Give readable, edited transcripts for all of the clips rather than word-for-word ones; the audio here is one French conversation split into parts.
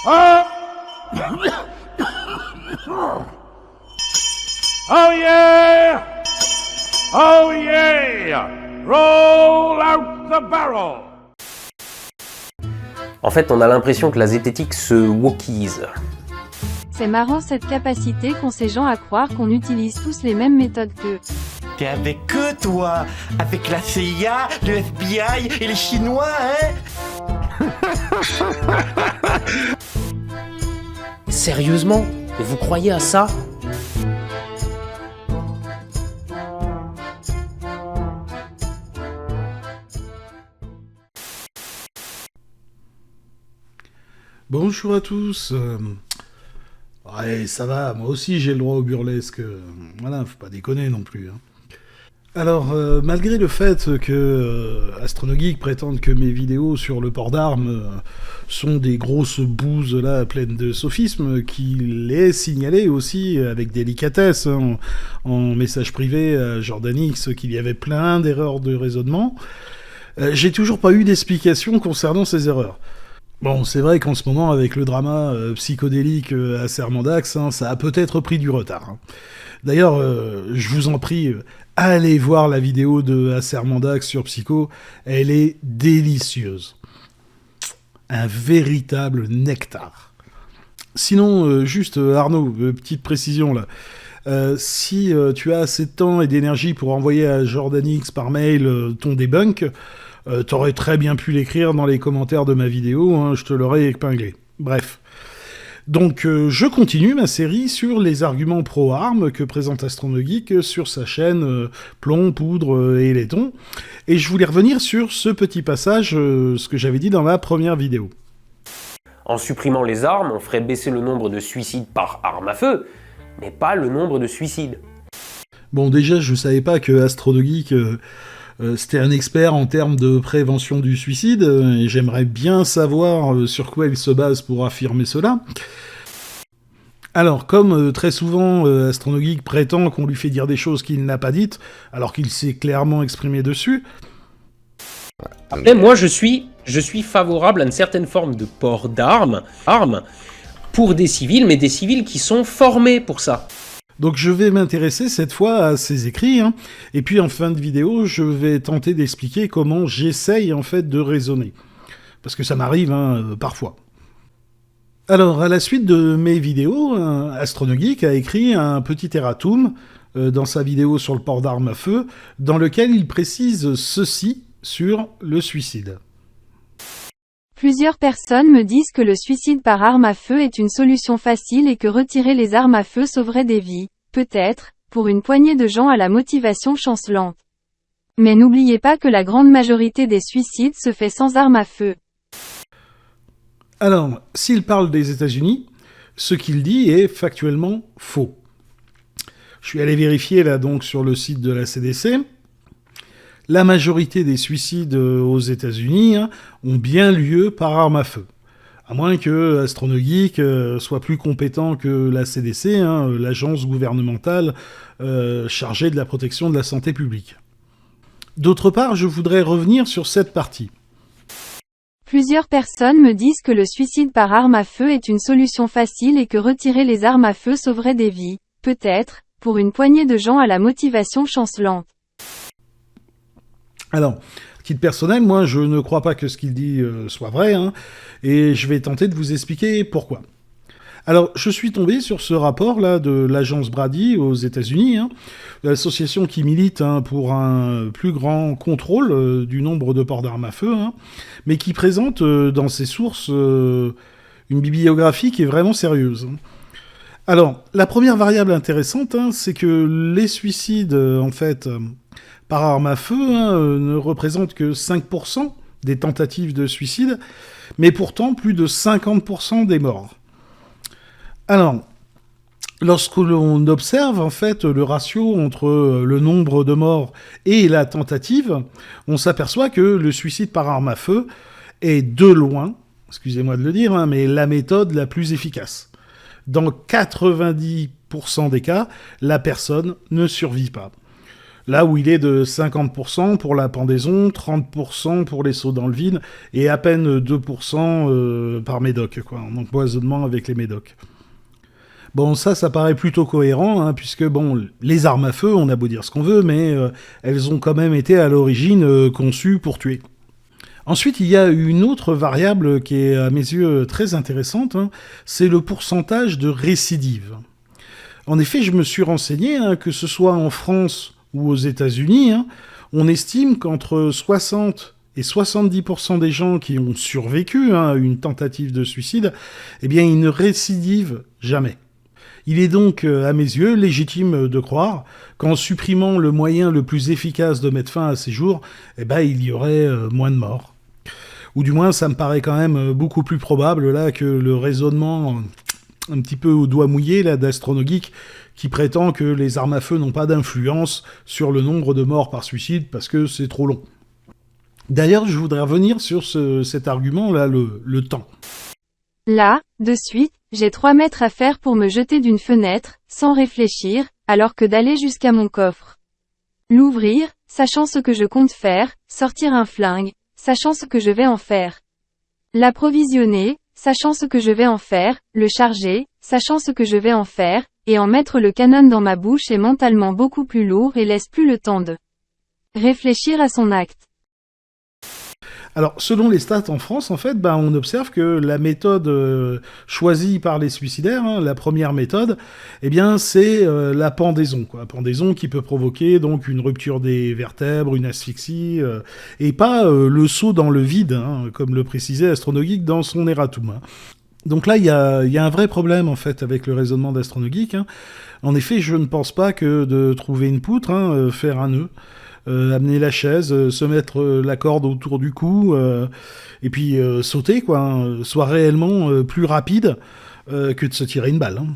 Oh! Oh yeah! Oh yeah! Roll out the barrel! En fait, on a l'impression que la zététique se wokise. C'est marrant cette capacité qu'ont ces gens à croire qu'on utilise tous les mêmes méthodes qu'eux. T'es avec eux, toi? Avec la CIA, le FBI et les Chinois, hein? Sérieusement? Vous croyez à ça? Bonjour à tous. Ouais, ça va, moi aussi j'ai le droit au burlesque. Voilà, faut pas déconner non plus. Hein. Alors, malgré le fait que AstronoGeek prétende que mes vidéos sur le port d'armes sont des grosses bouses là pleines de sophismes, qu'il est signalé aussi avec délicatesse hein, en message privé à Jordan X qu'il y avait plein d'erreurs de raisonnement, j'ai toujours pas eu d'explication concernant ces erreurs. Bon, c'est vrai qu'en ce moment, avec le drama psychodélique Acermandax, hein, ça a peut-être pris du retard. Hein. D'ailleurs, je vous en prie, allez voir la vidéo de Acermandax sur Psycho, elle est délicieuse. Un véritable nectar. Sinon, juste Arnaud, petite précision là. Si tu as assez de temps et d'énergie pour envoyer à Jordan X par mail ton debunk, t'aurais très bien pu l'écrire dans les commentaires de ma vidéo, hein, je te l'aurais épinglé. Bref. Donc, je continue ma série sur les arguments pro-armes que présente AstronoGeek sur sa chaîne Plomb, Poudre et Laiton. Et je voulais revenir sur ce petit passage, ce que j'avais dit dans ma première vidéo. En supprimant les armes, on ferait baisser le nombre de suicides par arme à feu, mais pas le nombre de suicides. Bon, déjà, je savais pas que AstronoGeek... c'était un expert en termes de prévention du suicide, et j'aimerais bien savoir sur quoi il se base pour affirmer cela. Alors, comme très souvent AstronoGeek prétend qu'on lui fait dire des choses qu'il n'a pas dites, alors qu'il s'est clairement exprimé dessus... Après, moi, je suis favorable à une certaine forme de port d'armes pour des civils, mais des civils qui sont formés pour ça. Donc je vais m'intéresser cette fois à ces écrits, hein, et puis en fin de vidéo, je vais tenter d'expliquer comment j'essaye en fait de raisonner. Parce que ça m'arrive hein, parfois. Alors, à la suite de mes vidéos, AstronoGeek a écrit un petit erratum dans sa vidéo sur le port d'armes à feu, dans lequel il précise ceci sur le suicide. Plusieurs personnes me disent que le suicide par arme à feu est une solution facile et que retirer les armes à feu sauverait des vies, peut-être, pour une poignée de gens à la motivation chancelante. Mais n'oubliez pas que la grande majorité des suicides se fait sans arme à feu. Alors, s'il parle des États-Unis, ce qu'il dit est factuellement faux. Je suis allé vérifier là donc sur le site de la CDC. La majorité des suicides aux États-Unis hein, ont bien lieu par arme à feu. À moins que AstronoGeek soit plus compétent que la CDC, hein, l'agence gouvernementale chargée de la protection de la santé publique. D'autre part, je voudrais revenir sur cette partie. Plusieurs personnes me disent que le suicide par arme à feu est une solution facile et que retirer les armes à feu sauverait des vies, peut-être, pour une poignée de gens à la motivation chancelante. Alors, à titre personnel, moi, je ne crois pas que ce qu'il dit soit vrai, hein, et je vais tenter de vous expliquer pourquoi. Alors, je suis tombé sur ce rapport-là de l'agence Brady aux États-Unis, hein, l'association qui milite hein, pour un plus grand contrôle du nombre de ports d'armes à feu, hein, mais qui présente dans ses sources une bibliographie qui est vraiment sérieuse. Alors, la première variable intéressante, hein, c'est que les suicides, en fait... par arme à feu, hein, ne représente que 5% des tentatives de suicide, mais pourtant plus de 50% des morts. Alors, lorsque l'on observe en fait le ratio entre le nombre de morts et la tentative, on s'aperçoit que le suicide par arme à feu est de loin, excusez-moi de le dire, hein, mais la méthode la plus efficace. Dans 90% des cas, la personne ne survit pas. Là où il est de 50% pour la pendaison, 30% pour les sauts dans le vide, et à peine 2% par médoc, quoi, en empoisonnement avec les médocs. Bon, ça paraît plutôt cohérent, hein, puisque, bon, les armes à feu, on a beau dire ce qu'on veut, mais elles ont quand même été à l'origine conçues pour tuer. Ensuite, il y a une autre variable qui est, à mes yeux, très intéressante, hein, c'est le pourcentage de récidive. En effet, je me suis renseigné, hein, que ce soit en France ou aux États-Unis, hein, on estime qu'entre 60 et 70% des gens qui ont survécu à une tentative de suicide, eh bien, ils ne récidivent jamais. Il est donc, à mes yeux, légitime de croire qu'en supprimant le moyen le plus efficace de mettre fin à ces jours, eh ben, il y aurait moins de morts. Ou du moins, ça me paraît quand même beaucoup plus probable là que le raisonnement un petit peu au doigt mouillé là d'AstronoGeek qui prétend que les armes à feu n'ont pas d'influence sur le nombre de morts par suicide parce que c'est trop long. D'ailleurs, je voudrais revenir sur cet argument-là, le temps. Là, de suite, j'ai 3 mètres à faire pour me jeter d'une fenêtre, sans réfléchir, alors que d'aller jusqu'à mon coffre. L'ouvrir, sachant ce que je compte faire, sortir un flingue, sachant ce que je vais en faire. L'approvisionner, sachant ce que je vais en faire, le charger, sachant ce que je vais en faire, et en mettre le canon dans ma bouche est mentalement beaucoup plus lourd et laisse plus le temps de réfléchir à son acte. Alors, selon les stats en France, en fait, on observe que la méthode choisie par les suicidaires, hein, la première méthode, eh bien, c'est la pendaison, quoi. Pendaison qui peut provoquer donc une rupture des vertèbres, une asphyxie, et pas le saut dans le vide, hein, comme le précisait AstronoGeek dans son erratum. Hein. Donc là, il y a un vrai problème, en fait, avec le raisonnement d'AstronoGeek. Hein. En effet, je ne pense pas que de trouver une poutre, hein, faire un nœud, amener la chaise, se mettre la corde autour du cou, et puis sauter, quoi, hein, soit réellement plus rapide que de se tirer une balle. Hein.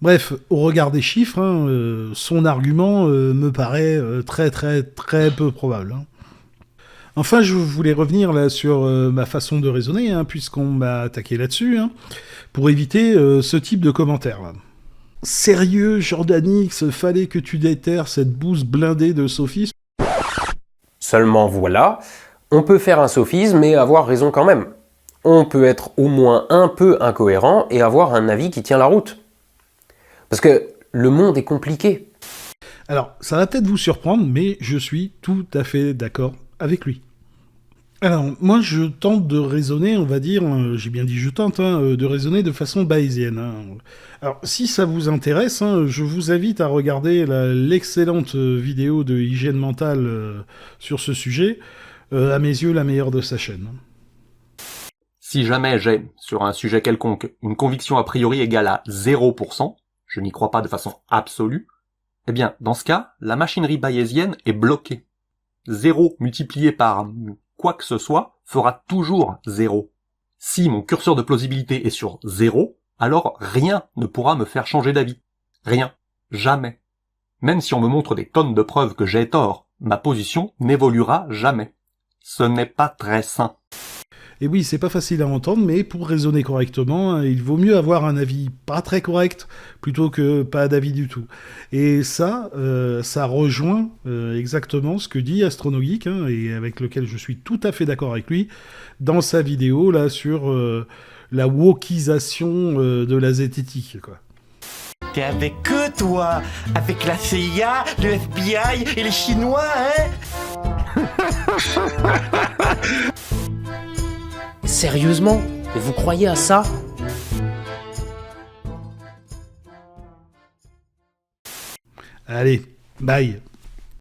Bref, au regard des chiffres, hein, son argument me paraît très très très peu probable. Hein. Enfin, je voulais revenir là sur ma façon de raisonner, hein, puisqu'on m'a attaqué là-dessus, hein, pour éviter ce type de commentaires. Là. Sérieux, Jordanix, fallait que tu déterres cette bouse blindée de sophisme. Seulement voilà, on peut faire un sophisme et avoir raison quand même. On peut être au moins un peu incohérent et avoir un avis qui tient la route. Parce que le monde est compliqué. Alors, ça va peut-être vous surprendre, mais je suis tout à fait d'accord avec lui. Alors, moi, je tente de raisonner, on va dire, j'ai bien dit je tente, hein, de raisonner de façon bayésienne. Hein. Alors, si ça vous intéresse, hein, je vous invite à regarder l'excellente vidéo de Hygiène Mentale sur ce sujet, à mes yeux, la meilleure de sa chaîne. Si jamais j'ai, sur un sujet quelconque, une conviction a priori égale à 0%, je n'y crois pas de façon absolue, eh bien, dans ce cas, la machinerie bayésienne est bloquée. 0 multiplié par quoi que ce soit fera toujours 0. Si mon curseur de plausibilité est sur 0, alors rien ne pourra me faire changer d'avis. Rien. Jamais. Même si on me montre des tonnes de preuves que j'ai tort, ma position n'évoluera jamais. Ce n'est pas très sain. Et oui, c'est pas facile à entendre, mais pour raisonner correctement, il vaut mieux avoir un avis pas très correct plutôt que pas d'avis du tout. Et ça rejoint exactement ce que dit AstronoGeek, hein, et avec lequel je suis tout à fait d'accord avec lui, dans sa vidéo là sur la wokisation de la zététique, quoi. T'es avec eux, toi, avec la CIA, le FBI et les Chinois, hein? Sérieusement? Vous croyez à ça? Allez, bye.